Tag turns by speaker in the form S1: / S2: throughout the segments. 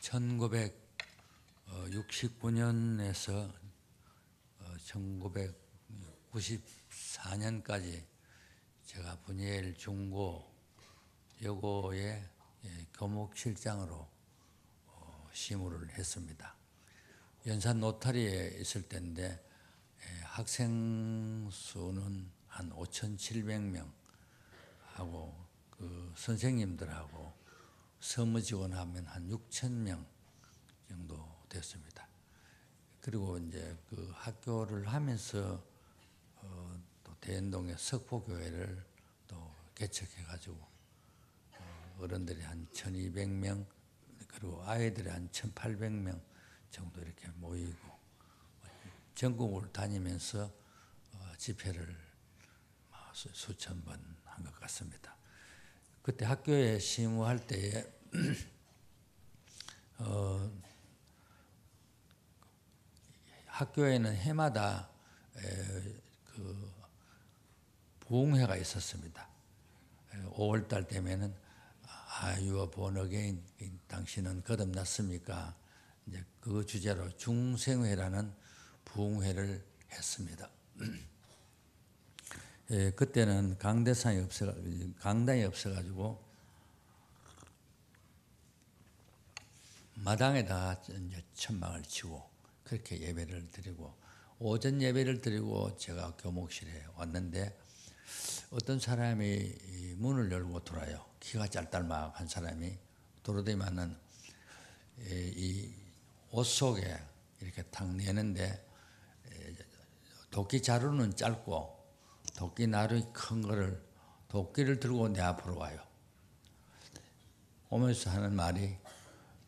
S1: 1969년에서 1994년까지 제가 분이엘 중고 여고의 교목실장으로 시무를 했습니다. 연산 노타리에 있을 때인데 학생 수는 한 5,700명 하고 그 선생님들하고 서무 직원하면 한 6,000명 정도 됐습니다. 그리고 이제 그 학교를 하면서 또 대연동에 석포교회를 또 개척해가지고 어른들이 한 1,200명 그리고 아이들이 한 1,800명 정도 이렇게 모이고 전국을 다니면서 집회를 수천 번 한 것 같습니다. 그때 학교에 시무할 때에 학교에는 해마다 그 부흥회가 있었습니다. 5월달 되면은 You are born again, 당신은 거듭났습니까? 이제 그 주제로 중생회라는 부흥회를 했습니다. 그때는 강당이 없어가지고 마당에다 이제 천막을 치고 그렇게 예배를 드리고 오전 예배를 드리고 제가 교목실에 왔는데 어떤 사람이 문을 열고 돌아요. 키가 짤달막한 사람이 돌아다니면은 이 옷 속에 이렇게 탁 내는데 도끼 자루는 짧고 도끼 나루 큰 거를 도끼를 들고 내 앞으로 와요. 오면서 하는 말이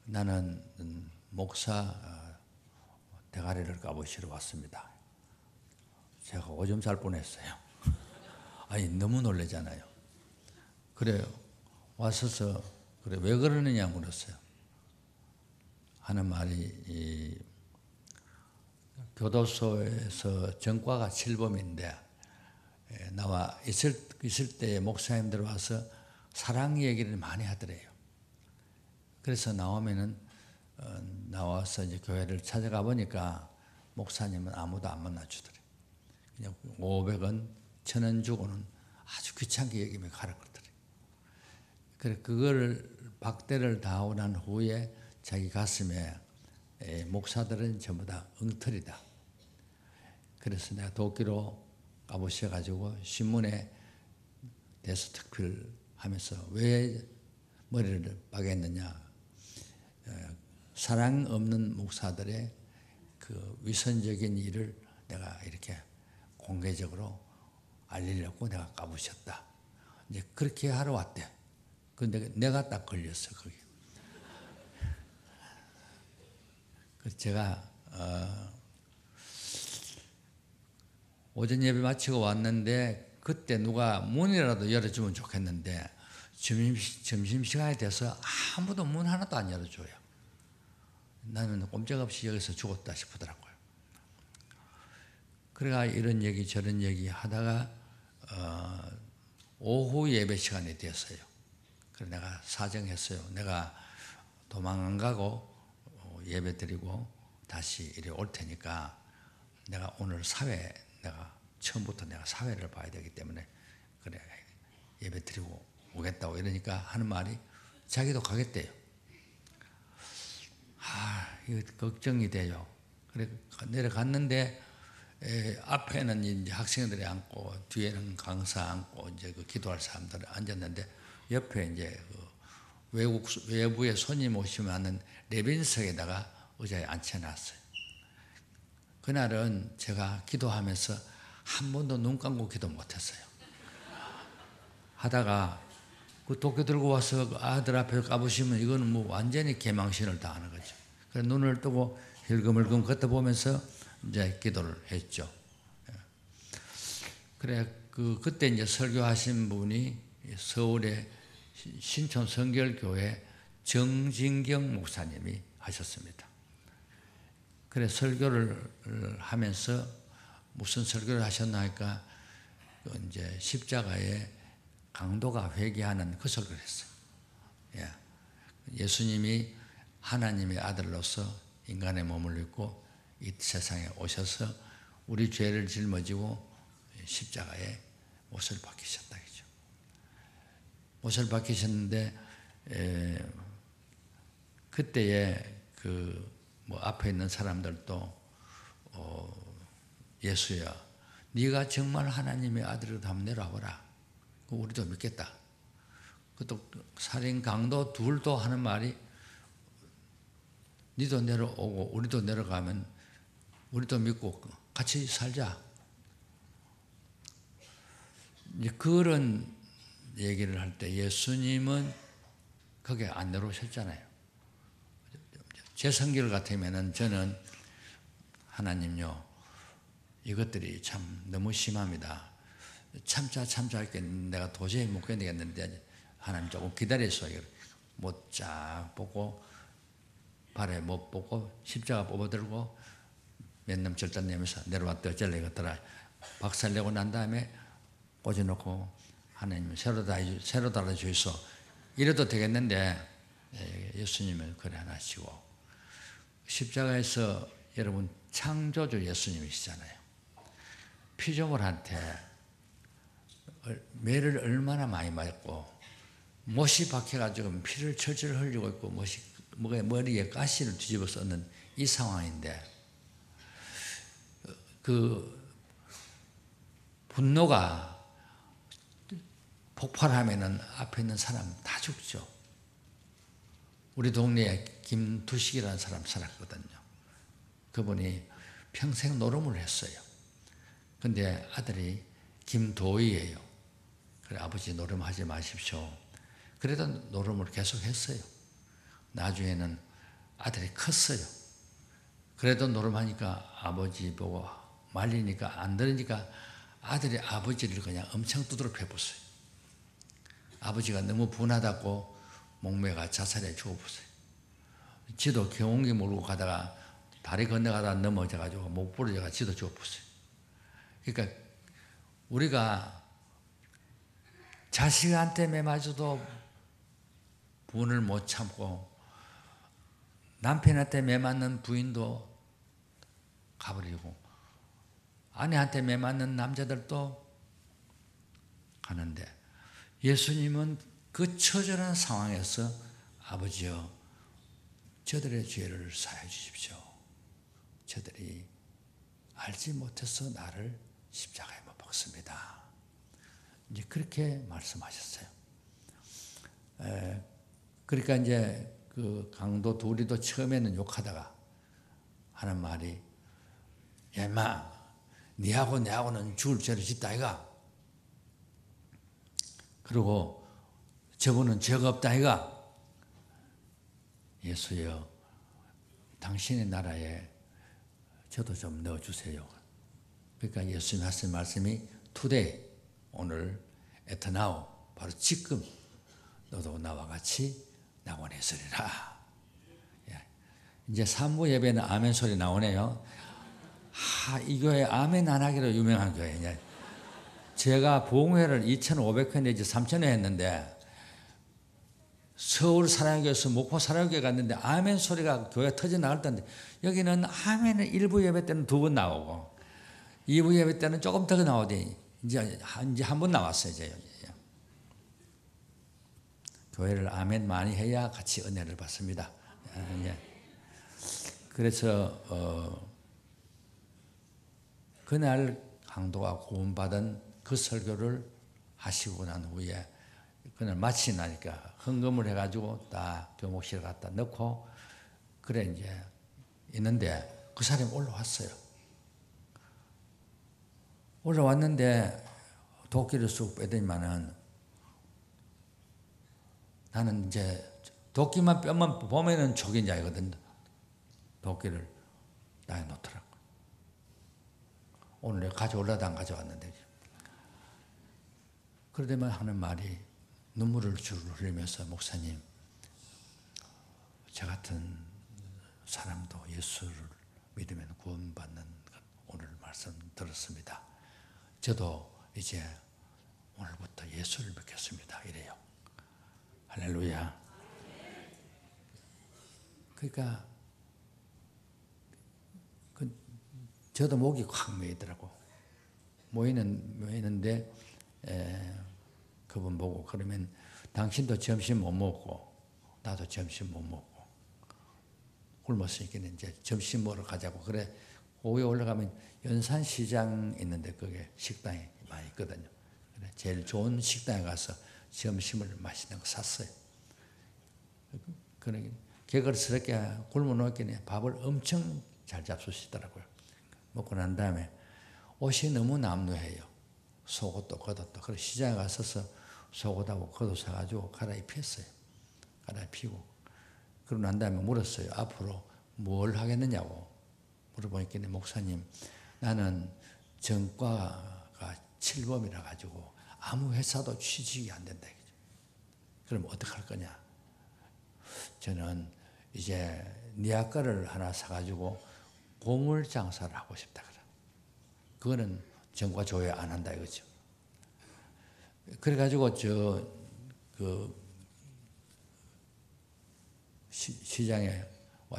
S1: 나는 목사 대가리를 까부시러 왔습니다. 제가 오줌 쌀 뻔했어요. 아니 너무 놀라잖아요. 그래요. 와서서 그래 왜 그러느냐 물었어요. 하는 말이 교도소에서 전과가 7범인데 나와 있을 때 목사님들 와서 사랑 얘기를 많이 하더래요. 그래서 나와서 이제 교회를 찾아가 보니까 목사님은 아무도 안 만나주더래요. 그냥 500원, 1,000원 주고는 아주 귀찮게 여기며 가라 그러더래요. 그래 그거를 박대를 당하고 난 후에 자기 가슴에 목사들은 전부 다 엉터리다. 그래서 내가 도끼로 까부셔가지고 신문에 대서특필하면서 왜 머리를 빠겠느냐. 사랑 없는 목사들의 그 위선적인 일을 내가 이렇게 공개적으로 알리려고 내가 까부셨다. 이제 그렇게 하러 왔대. 근데 내가 딱 걸렸어, 거기. 그래서 제가 오전 예배 마치고 왔는데 그때 누가 문이라도 열어주면 좋겠는데 점심시간이 돼서 아무도 문 하나도 안 열어줘요. 나는 꼼짝없이 여기서 죽었다 싶더라고요. 그래가 이런 얘기 저런 얘기 하다가 오후 예배 시간이 됐어요. 그래서 내가 사정했어요. 내가 도망 안 가고 예배 드리고 다시 이리 올 테니까 내가 오늘 내가 처음부터 내가 사회를 봐야 되기 때문에 그래 예배 드리고 오겠다고 이러니까 하는 말이 자기도 가겠대요. 이거 걱정이 돼요. 그래 내려갔는데 앞에는 이제 학생들이 앉고 뒤에는 강사 앉고 이제 그 기도할 사람들이 앉았는데 옆에 이제 그 외부에 손님 오시면 하는 레빈석에다가 의자에 앉혀놨어요. 그날은 제가 기도하면서 한 번도 눈 감고 기도 못했어요. 하다가 그 도끼 들고 와서 그 아들 앞에 까부시면 이거는 뭐 완전히 개망신을 당하는 거죠. 그래서 눈을 뜨고 힐끔힐끔 걷어보면서 이제 기도를 했죠. 그래 그때 이제 설교하신 분이 서울의 신촌 성결교회 정진경 목사님이 하셨습니다. 그래 설교를 하면서 무슨 설교를 하셨나 하니까 이제 십자가에 강도가 회개하는 그 설교를 했어요. 예수님이 하나님의 아들로서 인간의 몸을 입고 이 세상에 오셔서 우리 죄를 짊어지고 십자가에 못을 박히셨다. 그죠? 못을 박히셨는데 그때에 뭐 앞에 있는 사람들도 예수야, 네가 정말 하나님의 아들이라도 한번 내려와보라. 우리도 믿겠다. 또 살인 강도 둘도 하는 말이 니도 내려오고 우리도 내려가면 우리도 믿고 같이 살자. 이제 그런 얘기를 할 때 예수님은 거기에 안 내려오셨잖아요. 제 성질 같으면은 저는 하나님요, 이것들이 참 너무 심합니다. 참자 할게 내가 도저히 못 견디겠는데 하나님 조금 기다려서 못 쫙 보고 발에 못 보고 십자가 뽑아들고 몇 놈 절단 내면서 내려왔다 어쩔래 이것더라 박살내고 난 다음에 꽂아놓고 하나님 새로 달아주이소 이래도 되겠는데 예수님은 그래 안 하시고 십자가에서 여러분 창조주 예수님이시잖아요. 피조물한테 매를 얼마나 많이 맞고 못이 박혀가지고 피를 철철 흘리고 있고 머리에 가시를 뒤집어 썼는 이 상황인데 그 분노가 폭발하면은 앞에 있는 사람 다 죽죠. 우리 동네에 김두식이라는 사람 살았거든요. 그분이 평생 노름을 했어요. 근데 아들이 김도희예요. 그래 아버지 노름하지 마십시오. 그래도 노름을 계속 했어요. 나중에는 아들이 컸어요. 그래도 노름하니까 아버지 보고 말리니까 안 들으니까 아들이 아버지를 그냥 엄청 두드려 패봤어요. 아버지가 너무 분하다고 목매가 자살해 죽어버렸어요. 지도 경운기 몰고 가다가 다리 건너가다 넘어져가지고 목 부러져가 지도 죽어버렸어요. 그러니까 우리가 자식한테 매맞아도 분을 못 참고 남편한테 매맞는 부인도 가버리고 아내한테 매맞는 남자들도 가는데 예수님은 그 처절한 상황에서 아버지여 저들의 죄를 사해 주십시오. 저들이 알지 못해서 나를 십자가에 못 박습니다. 이제 그렇게 말씀하셨어요. 그러니까 이제 그 강도 둘이도 처음에는 욕하다가 하는 말이 야 인마 니하고 내하고는 죽을 죄를 짓다 아이가. 그리고 저분은 죄가 없다 아이가. 예수여 당신의 나라에 저도 좀 넣어주세요. 그러니까 예수님 하신 말씀이 today, 오늘, at now, 바로 지금 너도 나와 같이 낙원에 서리라. 이제 3부 예배는 아멘 소리 나오네요. 이 교회 아멘 안 하기로 유명한 교회냐. 제가 부흥회를 2,500회 내지 3,000회 했는데 서울 사랑교회에서 목포 사랑교회 갔는데 아멘 소리가 교회 터져 나갈 텐데 여기는 아멘은 1부 예배 때는 2번 나오고 2부 예배 때는 조금 더 나오더니 이제 한 번 나왔어요. 이제. 교회를 아멘 많이 해야 같이 은혜를 받습니다. 그래서 그날 강도가 구원받은 그 설교를 하시고 난 후에 그날 마치 나니까 헌금을 해가지고 딱 교목실에 갖다 넣고 그래 이제 있는데 그 사람이 올라왔어요. 올라왔는데 도끼를 쑥 빼더니만은 나는 이제 도끼만 뼈만 보면은 촉인자이거든. 도끼를 나에 놓더라고. 오늘 내가 가져올라도 안 가져왔는데. 그러더만 하는 말이 눈물을 주르르 흘리면서 목사님, 저 같은 사람도 예수를 믿으면 구원받는 것 오늘 말씀 들었습니다. 저도 이제 오늘부터 예수를 믿겠습니다. 이래요. 할렐루야. 그러니까 저도 목이 확 메이더라고. 모이는데 그분 보고 그러면 당신도 점심 못 먹고 나도 점심 못 먹고 굶었으니까 이제 점심 먹으러 가자고. 그래 오후에 올라가면 연산시장 있는데 거기에 식당이 많이 있거든요. 그래 제일 좋은 식당에 가서 점심을 맛있는 거 샀어요. 그러니 개걸스럽게 굶어 놓았더니 밥을 엄청 잘 잡수시더라고요. 먹고 난 다음에 옷이 너무 남루해요. 속옷도 겉옷도. 그래서 시장에 가서서 속옷하고 겉옷 사가지고 갈아입혔어요. 갈아입히고 그러고 난 다음에 물었어요. 앞으로 뭘 하겠느냐고 물어보니까 목사님 나는 전과가 7범이라 가지고 아무 회사도 취직이 안 된다. 그럼 어떡할 거냐. 저는 이제 니아과를 하나 사가지고 고물 장사를 하고 싶다. 그거는 전과 조회 안 한다 이거죠. 그래가지고 시장에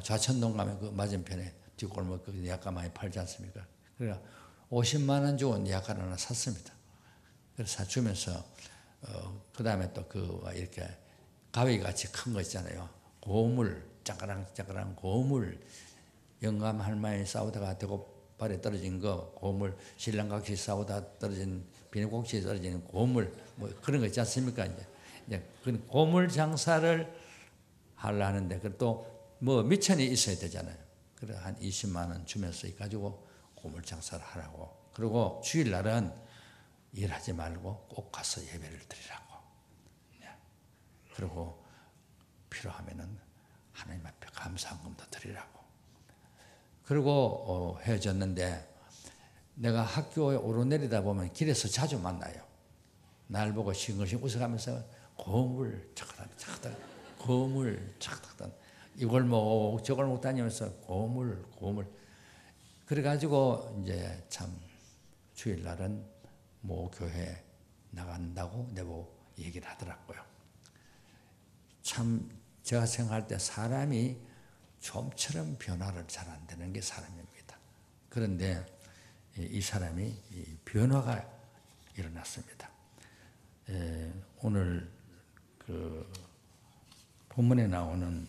S1: 좌천동 가면 그 맞은편에 뒷골목 그 니아과 많이 팔지 않습니까? 그래서 50만 원 주고 니아과를 하나 샀습니다. 그래서 사주면서 그 다음에 또 이렇게 가위같이 큰 거 있잖아요. 고물 짜그랑 고물 영감 할머니 싸우다가 대고발에 떨어진 거 고물 신랑같이 싸우다 떨어진 비닐꼭지에 떨어진 고물 뭐 그런 거 있지 않습니까? 이제 그 고물 장사를 하려 하는데 그 또 뭐 미천이 있어야 되잖아요. 그래 한 20만 원 주면서 가지고 고물 장사를 하라고. 그리고 주일날은 일하지 말고 꼭 가서 예배를 드리라고. 그리고 필요하면은 하나님 앞에 감사한금도 드리라고. 그리고 헤어졌는데 내가 학교에 오르내리다 보면 길에서 자주 만나요. 날 보고 싱글싱글 웃어가면서 고물 착착 고물 착착 이걸 뭐 저걸 못 다니면서 고물 그래가지고 이제 참 주일날은 모 교회 나간다고 내보고 얘기를 하더라고요. 참 제가 생각할 때 사람이 좀처럼 변화를 잘 안 되는 게 사람입니다. 그런데 이 사람이 변화가 일어났습니다. 오늘 그 본문에 나오는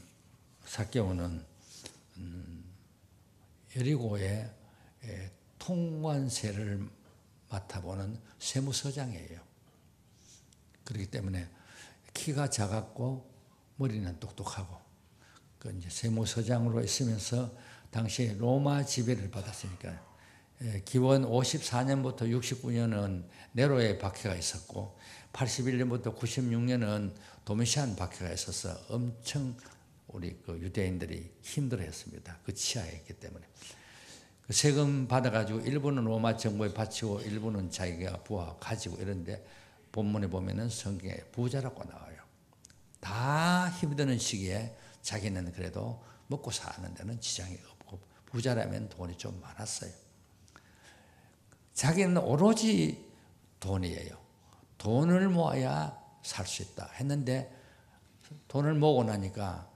S1: 삭개오는 여리고의 통관세를 맡아보는 세무서장이에요. 그렇기 때문에 키가 작았고 머리는 똑똑하고 그 이제 세무서장으로 있으면서 당시에 로마 지배를 받았으니까 기원 54년부터 69년은 네로의 박해가 있었고 81년부터 96년은 도미시안 박해가 있어서 엄청 우리 그 유대인들이 힘들어했습니다. 그 치하에 있기 때문에 그 세금 받아가지고 일부는 로마 정부에 바치고 일부는 자기가 부하 가지고 이런데 본문에 보면은 성경에 부자라고 나와요. 다 힘드는 시기에 자기는 그래도 먹고 사는 데는 지장이 없고 부자라면 돈이 좀 많았어요. 자기는 오로지 돈이에요. 돈을 모아야 살 수 있다 했는데 돈을 모으고 나니까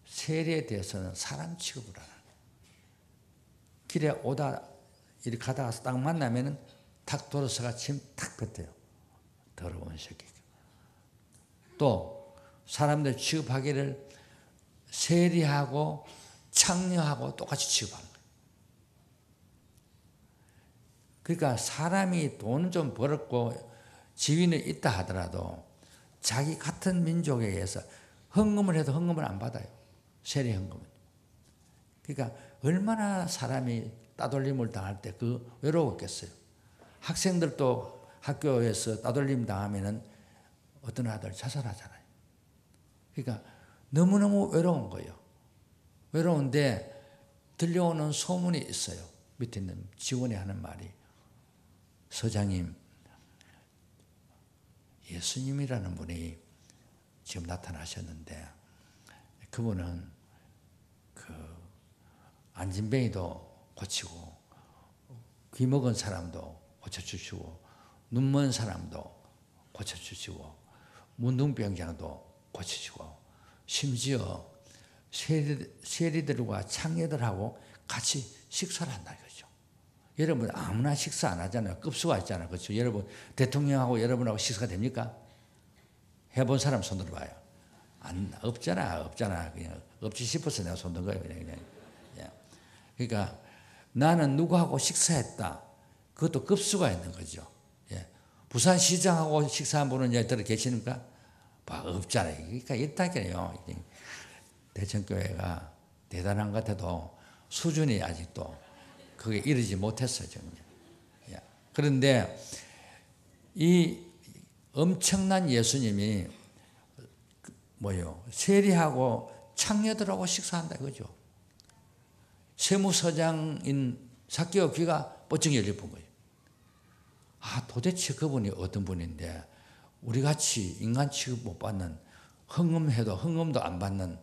S1: 세리에 대해서는 사람 취급을 안 하는 길에 오다 이렇게 가다가 딱 만나면은 탁 돌아서가 침 탁 뱉어요. 더러운 새끼. 또 사람들 취급하기를 세리하고 창녀하고 똑같이 취급하는 거예요. 그러니까 사람이 돈은 좀 벌었고 지위는 있다 하더라도 자기 같은 민족에 의해서 헌금을 해도 헌금을 안 받아요. 세리 헌금은. 그러니까 얼마나 사람이 따돌림을 당할 때 그 외로웠겠어요. 학생들도 학교에서 따돌림 당하면은 어떤 아들 자살하잖아요. 그러니까 너무너무 외로운 거예요. 외로운데 들려오는 소문이 있어요. 밑에 있는 직원이 하는 말이 서장님 예수님이라는 분이 지금 나타나셨는데 그분은 그 안진뱅이도 고치고 귀 먹은 사람도 고쳐주시고 눈 먼 사람도 고쳐주시고 문둥병장도 고쳐주고 심지어 세리들과 창녀들하고 같이 식사를 한다 이거죠. 여러분 아무나 식사 안 하잖아요. 급수가 있잖아요. 그렇죠? 여러분 대통령하고 여러분하고 식사가 됩니까? 해본 사람 손 들어봐요. 없잖아. 그냥 없지 싶어서 내가 손 든 거예요. 그냥. 그러니까 나는 누구하고 식사했다. 그것도 급수가 있는 거죠. 부산시장하고 식사한 분은 여기 계십니까? 없잖아요. 그러니까 있다니까요. 대천교회가 대단한 것 같아도 수준이 아직도 그게 이르지 못했어요. 그런데 이 엄청난 예수님이 세리하고 창녀들하고 식사한다 이거죠. 세무서장인 삭개오 귀가 뻗쩍 열려 본 거예요. 도대체 그분이 어떤 분인데 우리같이 인간 취급 못 받는, 흥음해도 흥음도 안 받는,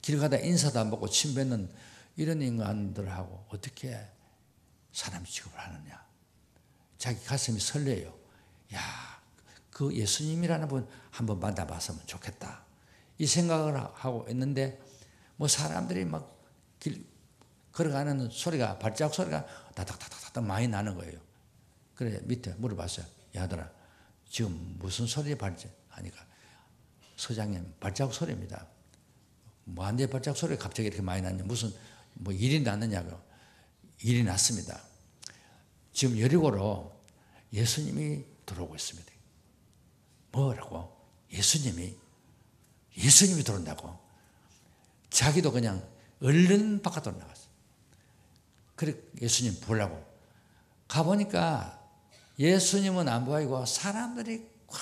S1: 길 가다 인사도 안 받고 침 뱉는 이런 인간들하고 어떻게 사람 취급을 하느냐. 자기 가슴이 설레요. 그 예수님이라는 분 한번 만나봤으면 좋겠다. 이 생각을 하고 있는데 사람들이 막 길 걸어가는 소리가, 발자국 소리가 다닥다닥다닥 많이 나는 거예요. 그래 밑에 물어봤어요. 야들아 지금 무슨 소리 하니까 서장님 발자국 소리입니다. 뭐한데 발자국 소리가 갑자기 이렇게 많이 났냐. 무슨 일이 났느냐고. 일이 났습니다. 지금 여리고로 예수님이 들어오고 있습니다. 뭐라고? 예수님이 들어온다고. 자기도 그냥 얼른 바깥으로 나갔어요. 그래 예수님 보려고 가보니까 예수님은 안 보이고 사람들이 꽉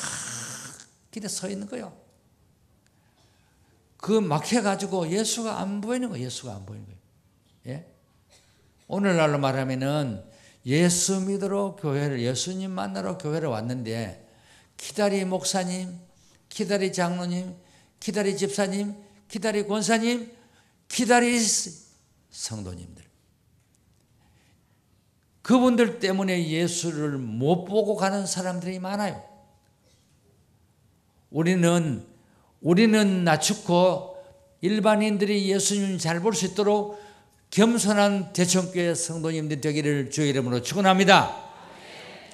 S1: 길에 서 있는 거예요. 그 막혀가지고 예수가 안 보이는 거예요. 오늘날로 말하면은 예수 믿으러 교회를, 예수님 만나러 교회를 왔는데 기다리 목사님, 기다리 장로님, 기다리 집사님, 기다리 권사님, 기다리 성도님들, 그분들 때문에 예수를 못 보고 가는 사람들이 많아요. 우리는 낮추고 일반인들이 예수님을 잘 볼 수 있도록 겸손한 대천교회 성도님들 되기를 주의 이름으로 축원합니다.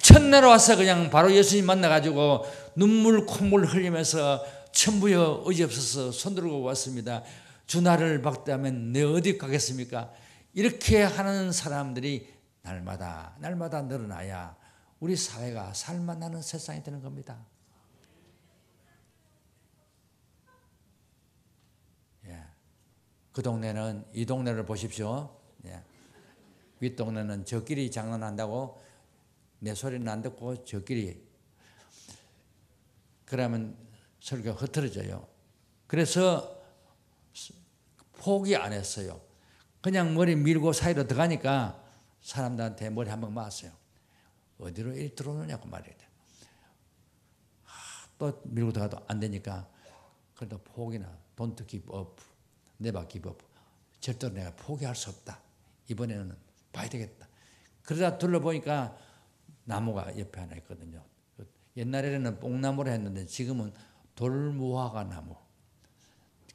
S1: 첫날 와서 그냥 바로 예수님 만나가지고 눈물 콧물 흘리면서 천부여 의지없어서 손들고 왔습니다. 주 나를 박대하면 내 어디 가겠습니까? 이렇게 하는 사람들이 날마다 늘어나야 우리 사회가 살만나는 세상이 되는 겁니다. 그 동네는 이 동네를 보십시오. 윗동네는 저끼리 장난한다고 내 소리는 안 듣고 저끼리, 그러면 설교가 흐트러져요. 그래서 포기 안 했어요. 그냥 머리 밀고 사이로 들어가니까 사람들한테 머리 한 방 맞았어요. 어디로 이리 들어오느냐고 말이야. 또 밀고 들어가도 안 되니까 그래도 포기나 don't give up, never give up. 절대로 내가 포기할 수 없다. 이번에는 봐야 되겠다. 그러다 둘러보니까 나무가 옆에 하나 있거든요. 옛날에는 뽕나무를 했는데 지금은 돌무화과 나무.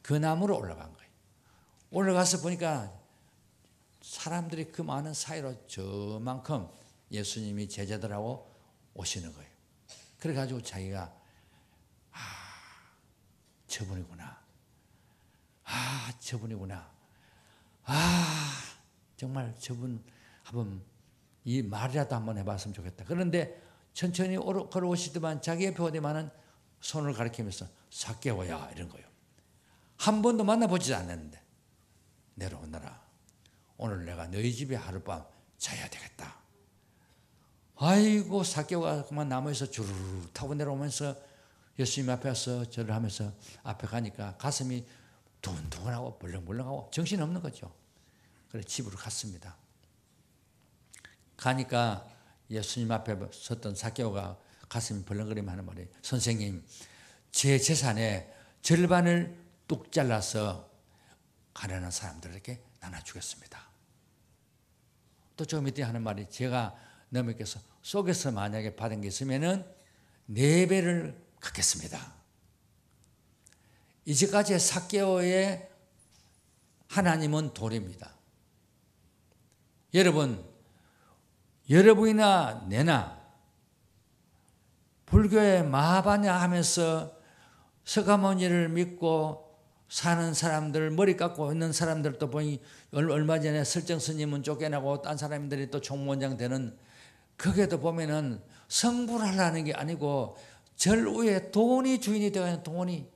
S1: 그 나무로 올라간 거예요. 올라가서 보니까 사람들이 그 많은 사이로 저만큼 예수님이 제자들하고 오시는 거예요. 그래가지고 자기가 저분이구나. 저분이구나. 정말 저분 한번 이 말이라도 한번 해봤으면 좋겠다. 그런데 천천히 걸어오시더만 자기 옆에 오더만은 손을 가리키면서 삭개오야 이런 거예요. 한 번도 만나보지 않았는데 내려오너라. 오늘 내가 너희 집에 하룻밤 자야 되겠다. 아이고 삭개오가 그만 나무에서 주르르 타고 내려오면서 예수님 앞에 와서 절을 하면서 앞에 가니까 가슴이 두근두근하고 벌렁벌렁하고 정신없는 거죠. 그래서 집으로 갔습니다. 가니까 예수님 앞에 섰던 삭개오가 가슴이 벌렁거리며 하는 말이, 선생님 제 재산의 절반을 뚝 잘라서 가난한 사람들에게 나눠주겠습니다. 또 저 밑에 하는 말이, 제가 너희께서 속에서 만약에 받은 게 있으면은 4배를 갚겠습니다. 이제까지 삭개오의 하나님은 돌입니다. 여러분, 여러분이나 내나 불교에 마하바냐 하면서 서가모니를 믿고 사는 사람들, 머리 깎고 있는 사람들도 보니 얼마 전에 설정 스님은 쫓겨나고 딴 사람들이 또 총무원장 되는, 거기에도 보면은 성불하려는 게 아니고 절 위에 돈이 주인이 되어가는 돈이,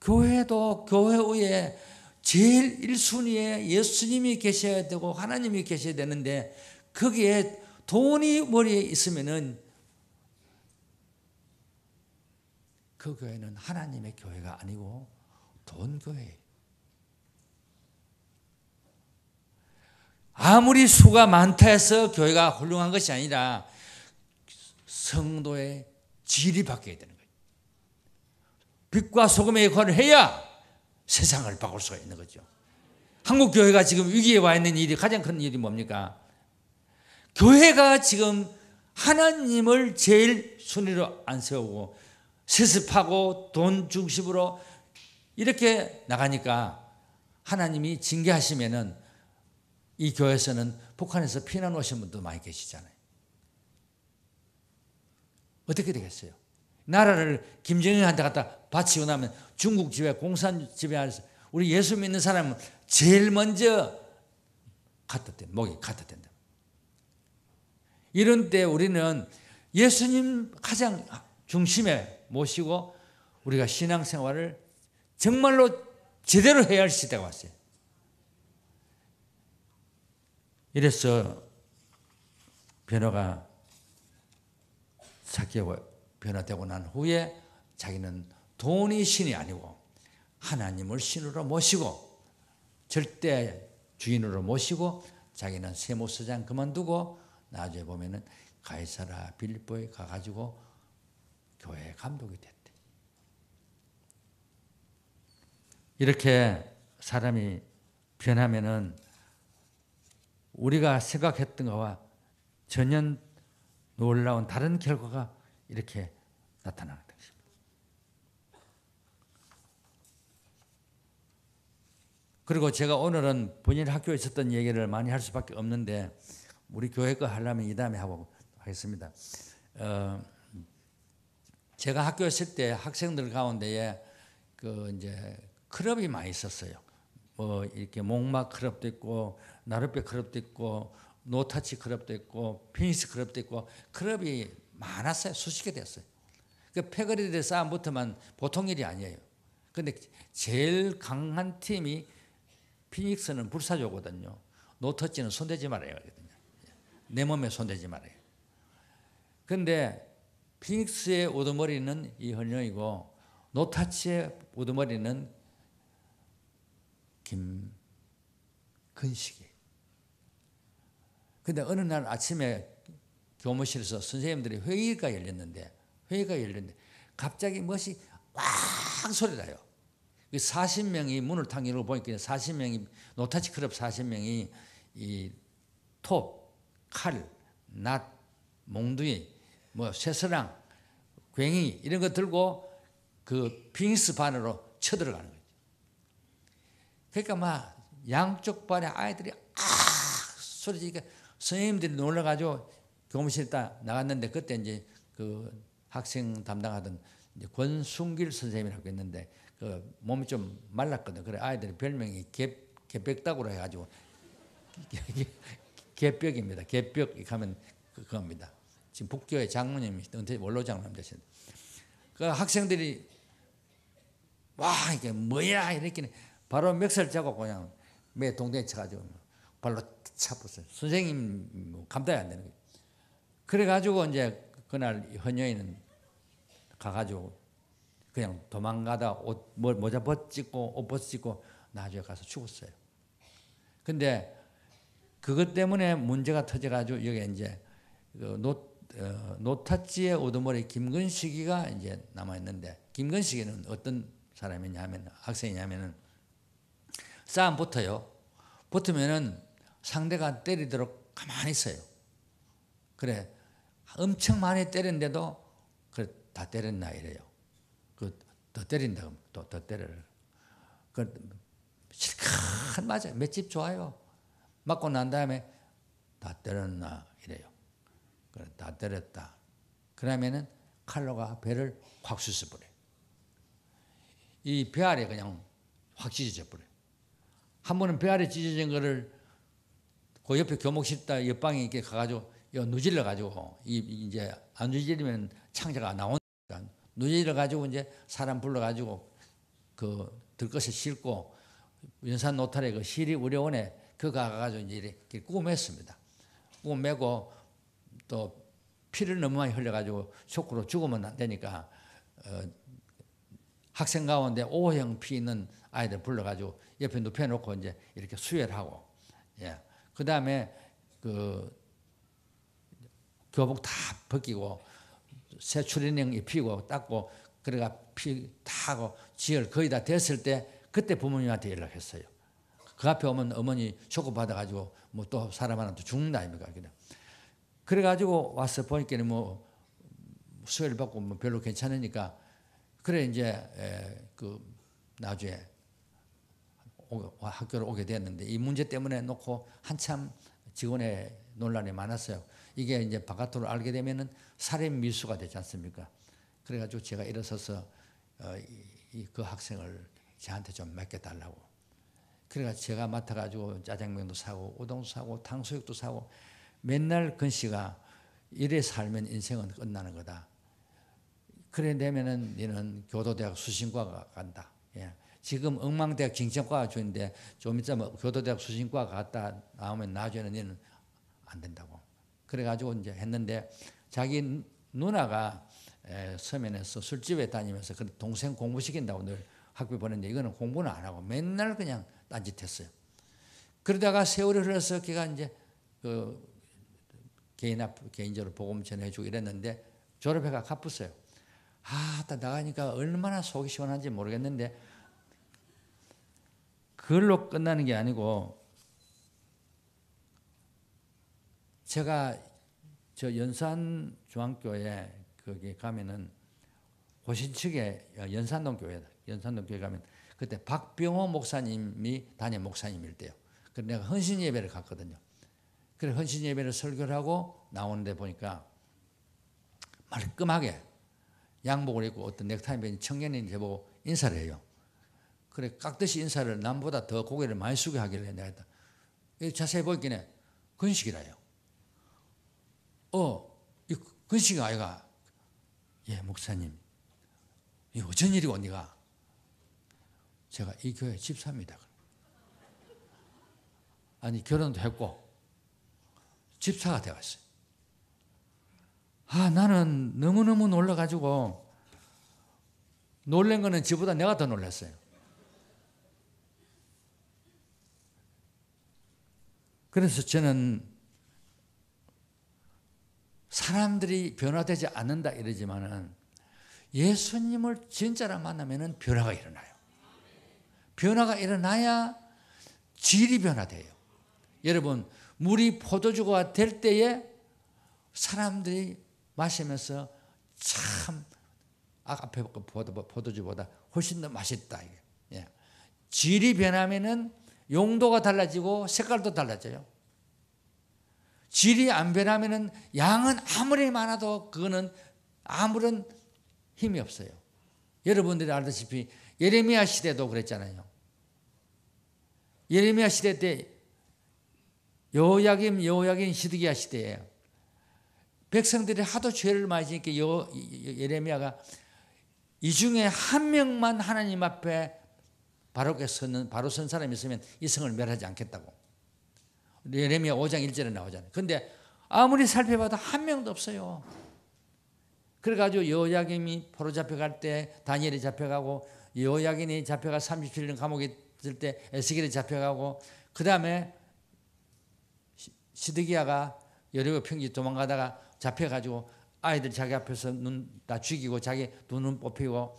S1: 교회도 교회 위에 제일 1순위에 예수님이 계셔야 되고 하나님이 계셔야 되는데 거기에 돈이 머리에 있으면은 그 교회는 하나님의 교회가 아니고 돈 교회예요. 아무리 수가 많다 해서 교회가 훌륭한 것이 아니라 성도의 질이 바뀌어야 되는 거예요. 빛과 소금의 역할을 해야 세상을 바꿀 수가 있는 거죠. 한국 교회가 지금 위기에 와 있는 일이, 가장 큰 일이 뭡니까? 교회가 지금 하나님을 제일 순위로 안 세우고 세습하고 돈 중심으로 이렇게 나가니까 하나님이 징계하시면은 이 교회에서는 북한에서 피난 오신 분도 많이 계시잖아요. 어떻게 되겠어요? 나라를 김정일한테 갖다 바치고 나면 중국 지배, 공산 지배하면서 우리 예수 믿는 사람은 제일 먼저 갖다 댄다. 목이 갖다 댄다. 이런 때 우리는 예수님 가장 중심에 모시고 우리가 신앙생활을 정말로 제대로 해야 할 시대가 왔어요. 이래서 변호가 사개월 변화되고 난 후에 자기는 돈이 신이 아니고 하나님을 신으로 모시고 절대 주인으로 모시고 자기는 세무서장 그만두고 나중에 보면은 가이사라 빌립보에 가가지고 교회 감독이 됐대. 이렇게 사람이 변하면은 우리가 생각했던 것과 전혀 놀라운 다른 결과가 이렇게 나타나는 것입니다. 그리고 제가 오늘은 본인 학교에 있었던 얘기를 많이 할 수밖에 없는데 우리 교회 거 하려면 이 다음에 하고 하겠습니다. 제가 학교에 있을 때 학생들 가운데에 그 이제 클럽이 많이 있었어요. 뭐 이렇게 목마 클럽도 있고 나룻배 클럽도 있고 노타치 클럽도 있고 피니스 클럽도 있고 클럽이 많았어요. 수십 개 됐어요. 그 패거리들의 싸움부터만 보통 일이 아니에요. 그런데 제일 강한 팀이 피닉스는 불사조거든요. 노터치는 손대지 말아야 하거든요. 내 몸에 손대지 말아요. 그런데 피닉스의 우두머리는 이헌영이고 노타치의 우두머리는 김근식이에요. 그런데 어느 날 아침에 교무실에서 선생님들이 회의가 열렸는데 갑자기 무엇이 왁 소리 나요. 40명이 문을 탁 열고 보니까 40명이 노타치 클럽 40명이 이 톱, 칼, 낫, 몽둥이, 뭐 쇠서랑, 괭이 이런 거 들고 그 빙스 반으로 쳐들어가는 거죠. 그러니까 막 양쪽 반에 아이들이 소리 지니까 선생님들이 놀라가지고 교무실에 딱 나갔는데 그때 이제 그 학생 담당하던 이제 권순길 선생님이라고 했는데 그 몸이 좀 말랐거든. 그래 아이들이 별명이 개벽다구로 해가지고 개벽입니다. 개벽 하면 그겁니다. 지금 북교의 장로님이 은퇴 원로 장로님 되신. 그 학생들이 와 이게 뭐야 이렇게 바로 멱살 잡고 그냥 매 동댕이 쳐가지고 발로 차붙어요. 선생님 감당이 안 되는 거예요. 그래가지고 이제 그날 헌여인은 가가지고 그냥 도망가다 옷 모자 벗고 옷 벗고 나중에 가서 죽었어요. 근데 그것 때문에 문제가 터져가지고 여기 이제 노타치의 우두머리 김근식이가 이제 남아 있는데 김근식이는 어떤 사람이냐면 학생이냐면은 싸움 붙어요. 붙으면은 상대가 때리도록 가만히 있어요. 그래 엄청 많이 때렸는데도 그래 다 때렸나 이래요. 그 더 때린다 또 더 때려라. 그 실컷 맞아요. 맷집 좋아요. 맞고 난 다음에 다 때렸나 이래요. 그래, 다 때렸다. 그러면은 칼로가 배를 확 쑤셔버려요. 이 배 아래 그냥 확 찢어져 버려요. 한 번은 배 아래 찢어진 거를 그 옆에 교목실다 옆방에 이렇게 가가지고 누질러 가지고 이제 안 누질리면 창자가 나오니까 누질러 가지고 이제 사람 불러 가지고 그 들것을 싣고 연산 노탈에 그 시립의료원에 그 가가지고 이제 이렇게 꾸맸습니다. 꾸매고 또 피를 너무 많이 흘려가지고 쇼크로 죽으면 안 되니까 학생 가운데 O형 피 있는 아이들 불러가지고 옆에 눕혀놓고 이제 이렇게 수혈 하고, 예. 그 다음에 그 교복 다 벗기고 새 추리닝 입히고 닦고 그래가 피 다 하고 지혈 거의 다 됐을 때 그때 부모님한테 연락했어요. 그 앞에 오면 어머니 쇼크 받아가지고 뭐 또 사람 하나 또 죽는다 아닙니까? 그래가지고 와서 보니까 뭐 수혈 받고 뭐 별로 괜찮으니까 그래 이제 그 나중에 학교를 오게 됐는데 이 문제 때문에 놓고 한참 직원의 논란이 많았어요. 이게 이제 바깥으로 알게 되면은 살인 미수가 되지 않습니까? 그래가지고 제가 일어서서 그 학생을 저한테 좀 맡겨달라고. 그래가지고 제가 맡아가지고 짜장면도 사고 우동도 사고 탕수육도 사고 맨날 근 씨가 이래 살면 인생은 끝나는 거다. 그래 되면은 너는 교도대학 수신과가 간다. 예. 지금 엉망대학 징정과가 주는데 좀 있으면 교도대학 수신과 갔다 나오면 나중에는 너는 안 된다고. 그래가지고 이제 했는데 자기 누나가 서면에서 술집에 다니면서 그 동생 공부시킨다고 늘 학교 보냈는데 이거는 공부는 안 하고 맨날 그냥 딴짓했어요. 그러다가 세월이 흘러서 걔가 이제 그 개인적으로 복음 전해주고 이랬는데 졸업해가 갚았어요. 나가니까 얼마나 속이 시원한지 모르겠는데 그걸로 끝나는 게 아니고 제가 저 연산 중앙교회 거기 가면은 고신측에 연산동 교회다. 연산동 교회 가면 그때 박병호 목사님이 담임 목사님일 때요. 그래서 내가 헌신 예배를 갔거든요. 그래 헌신 예배를 설교를 하고 나오는데 보니까 말끔하게 양복을 입고 어떤 넥타이 맨 청년이 저보고 인사를 해요. 그래 깍듯이 인사를 남보다 더 고개를 많이 숙여 하길래 내가 자세히 보니까 건식이라요. 이 건식 아이가 예 목사님 이 어쩐 일이고 네가 제가 이 교회 집사입니다. 아니 결혼도 했고 집사가 되었어요. 나는 너무너무 놀라가지고 놀란 거는 지보다 내가 더 놀랐어요. 그래서 저는 사람들이 변화되지 않는다 이러지만은 예수님을 진짜로 만나면은 변화가 일어나요. 변화가 일어나야 질이 변화돼요. 여러분 물이 포도주가 될 때에 사람들이 마시면서 참 앞에 포도주보다 훨씬 더 맛있다. 예. 질이 변하면은 용도가 달라지고 색깔도 달라져요. 질이 안 변하면은 양은 아무리 많아도 그거는 아무런 힘이 없어요. 여러분들이 알다시피 예레미야 시대도 그랬잖아요. 예레미야 시대 때 여호야김 시드기야 시대에 백성들이 하도 죄를 많이 지니까 예레미야가 이 중에 한 명만 하나님 앞에 바로 선 사람이 있으면 이 성을 멸하지 않겠다고. 예레미야 5장 1절에 나오잖아요. 그런데 아무리 살펴봐도 한 명도 없어요. 그래가지고 여호야김이 포로 잡혀갈 때 다니엘이 잡혀가고 여호야김이 잡혀가 37년 감옥에 있을 때 에스겔이 잡혀가고 그 다음에 시드기야가 여리고 평지 도망가다가 잡혀가지고 아이들 자기 앞에서 눈 다 죽이고 자기 눈은 뽑히고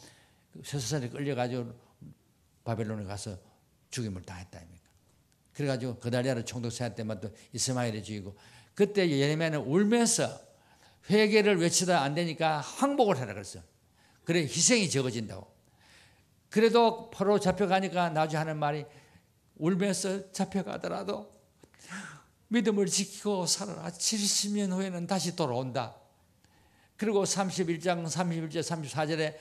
S1: 쇠사슬에 끌려가지고 바벨론에 가서 죽임을 당했다 아닙니까? 그래가지고 그달리아를 총독세할 때마다 이스마엘이 죽이고 그때 예레미야는 울면서 회개를 외치다 안 되니까 항복을 하라 그랬어요. 그래 희생이 적어진다고. 그래도 포로 잡혀가니까 나중에 하는 말이 울면서 잡혀가더라도 믿음을 지키고 살아라. 70년 후에는 다시 돌아온다. 그리고 31장 31절 34절에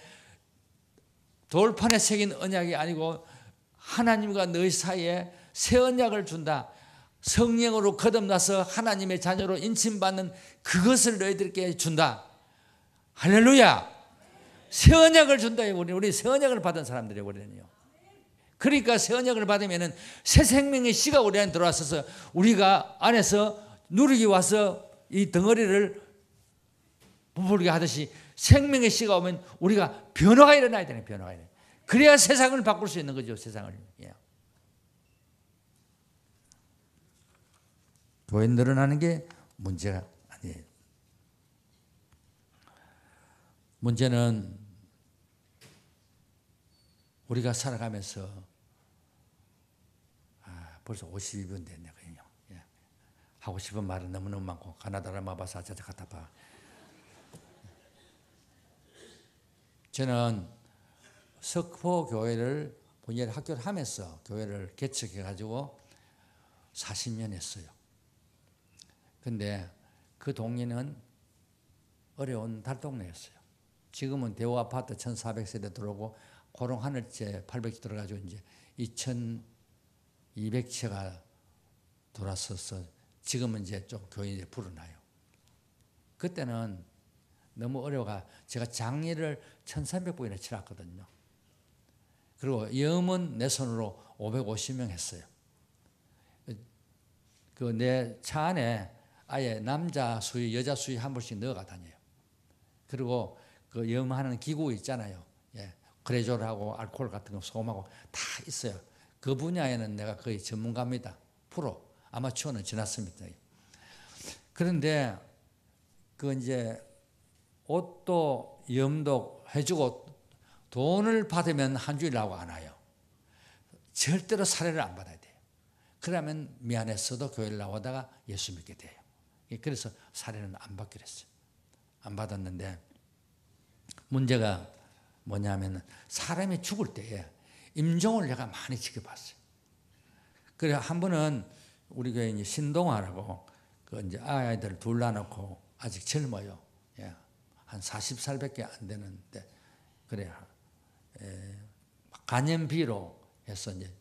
S1: 돌판에 새긴 언약이 아니고 하나님과 너희 사이에 새 언약을 준다. 성령으로 거듭나서 하나님의 자녀로 인침받는 그것을 너희들께 준다. 할렐루야. 새 언약을 준다. 우리 새 언약을 받은 사람들이에요. 우리는요. 그러니까 새 언약을 받으면 새 생명의 씨가 우리 안에 들어와서 우리가 안에서 누리기 와서 이 덩어리를 부풀게 하듯이 생명의 씨가 오면 우리가 변화가 일어나야 되네. 변화가 일어나야 돼. 그래야 세상을 바꿀 수 있는 거죠. 세상을. 예. 교회 늘어나는 게 문제가 아니에요. 문제는 우리가 살아가면서 벌써 52분 됐네. 그냥. 예. 하고 싶은 말은 너무너무 많고 가나다라 마바사 자자카타파. 저는 석포교회를 본인의 학교를 하면서 교회를 개척해가지고 40년 했어요. 근데 그 동네는 어려운 달동네였어요. 지금은 대우 아파트 1,400세대 들어오고 고롱 하늘채 800개 들어가지고 이제 2,200채가 돌았어서 지금은 이제 좀 교인이 불어나요. 그때는 너무 어려워가 제가 장례를 1,300번이나 치렀거든요. 그리고 염은 내 손으로 550명 했어요. 그 내 차 안에 아예 남자 수위, 여자 수위 한 번씩 넣어가 다녀요. 그리고 그 염하는 기구 있잖아요. 예. 그레졸하고 알코올 같은 거 소금하고 다 있어요. 그 분야에는 내가 거의 전문가입니다. 프로. 아마추어는 지났습니다. 그런데 그 이제 옷도 염도 해주고 돈을 받으면 한 주일하고 안 와요. 절대로 사례를 안 받아야 돼요. 그러면 미안했어도 교회를 나오다가 예수 믿게 돼요. 그래서 사례는 안 받기로 했어요. 안 받았는데 문제가 뭐냐면 사람이 죽을 때에 임종을 내가 많이 지켜봤어요. 그래 한 번은 우리 교회 이제 신동아라고 그 이제 아이들 둘 낳아놓고 아직 젊어요. 예. 한 40살밖에 안 되는데 그래 간염비로 해서 이제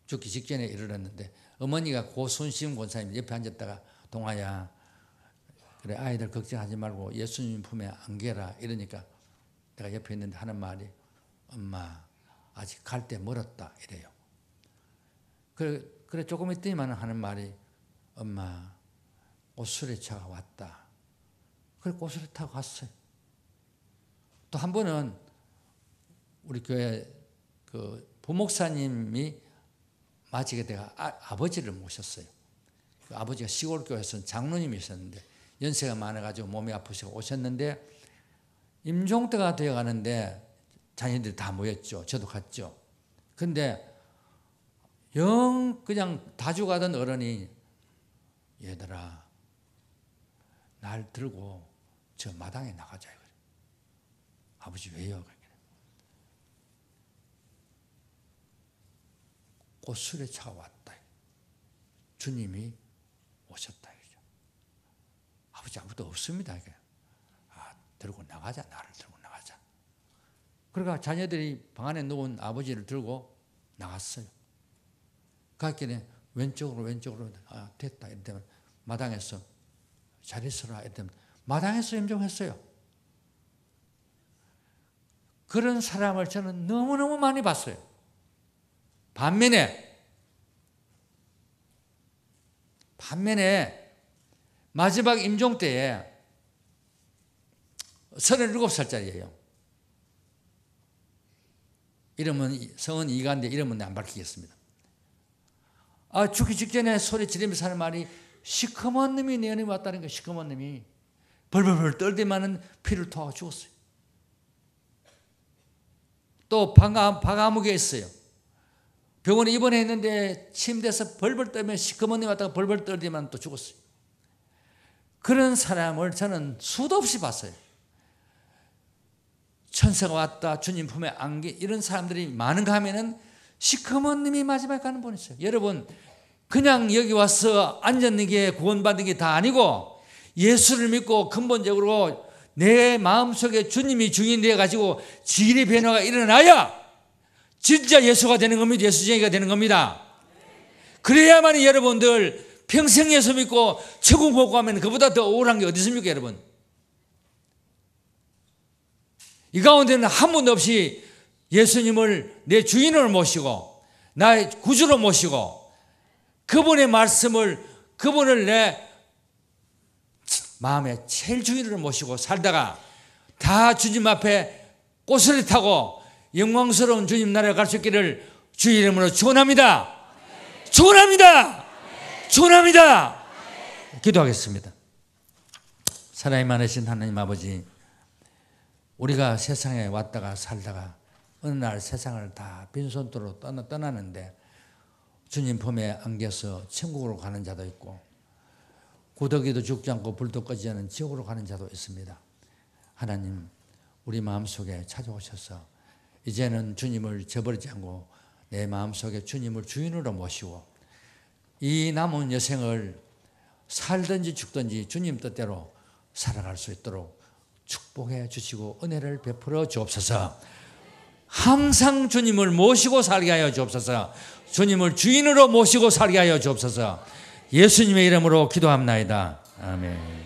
S1: 죽기 직전에 이르렀는데 어머니가 고순심 권사님 옆에 앉았다가 동아야 그래 아이들 걱정하지 말고 예수님 품에 안겨라 이러니까 내가 옆에 있는데 하는 말이 엄마 아직 갈 때 멀었다 이래요. 그래 조금 있더니만 하는 말이 엄마 꽃수레차가 왔다. 그래 꽃수레 타고 갔어요. 또 한 번은 우리 교회 그 부목사님이 마치게 내가 아버지를 모셨어요. 그 아버지가 시골 교회에서 장로님이셨는데 연세가 많아가지고 몸이 아프시고 오셨는데 임종 때가 되어 가는데 자녀들이 다 모였죠. 저도 갔죠. 근데 영 그냥 다주 가던 어른이 얘들아 날 들고 저 마당에 나가자. 아버지 왜요? 꽃수레차가 왔다. 주님이 오셨다. 아버지 아무도 없습니다. 들고 나가자. 나를 들고 나가자. 그러니까 자녀들이 방 안에 누운 아버지를 들고 나갔어요. 갔길래 왼쪽으로 됐다. 이랬더니 마당에서 잘 있어라. 이랬더니 마당에서 임종했어요. 그런 사람을 저는 너무너무 많이 봤어요. 반면에 마지막 임종 때에 37살짜리예요. 이름은 성은 이가인데 이름은 안 밝히겠습니다. 죽기 직전에 소리 지르면서 하는 말이 시커먼 놈이 내 안에 왔다는 거예요. 시커먼 놈이 벌벌벌 떨더만은 피를 토하고 죽었어요. 또 방아무게 있어요. 병원에 입원했는데 침대에서 벌벌 떨면 시커먼 놈이 왔다가 벌벌 떨더만 또 죽었어요. 그런 사람을 저는 수도 없이 봤어요. 천사가 왔다 주님 품에 안겨 이런 사람들이 많은가 하면은 시커먼 님이 마지막에 가는 분이 있어요. 여러분, 그냥 여기 와서 앉았는 게 구원받은 게 다 아니고 예수를 믿고 근본적으로 내 마음속에 주님이 주인 되어가지고 질의 변화가 일어나야 진짜 예수가 되는 겁니다. 예수쟁이가 되는 겁니다. 그래야만 여러분들 평생 예수 믿고 천국 못 가면 그보다 더 우울한 게 어디 있습니까, 여러분? 이 가운데는 한 분도 없이 예수님을 내 주인으로 모시고 나의 구주로 모시고 그분의 말씀을, 그분을 내 마음의 제일 주인으로 모시고 살다가 다 주님 앞에 꽃을 타고 영광스러운 주님 나라에 갈 수 있기를 주의 이름으로 축원합니다. 축원합니다. 축원합니다. 기도하겠습니다. 사랑이 많으신 하나님 아버지, 우리가 세상에 왔다가 살다가 어느 날 세상을 다 빈손으로 떠나는데 주님 품에 안겨서 천국으로 가는 자도 있고 구더기도 죽지 않고 불도 꺼지지 않은 지옥으로 가는 자도 있습니다. 하나님, 우리 마음속에 찾아오셔서 이제는 주님을 저버리지 않고 내 마음속에 주님을 주인으로 모시고 이 남은 여생을 살든지 죽든지 주님 뜻대로 살아갈 수 있도록 축복해 주시고 은혜를 베풀어 주옵소서. 항상 주님을 모시고 살게 하여 주옵소서. 주님을 주인으로 모시고 살게 하여 주옵소서. 예수님의 이름으로 기도합나이다. 아멘.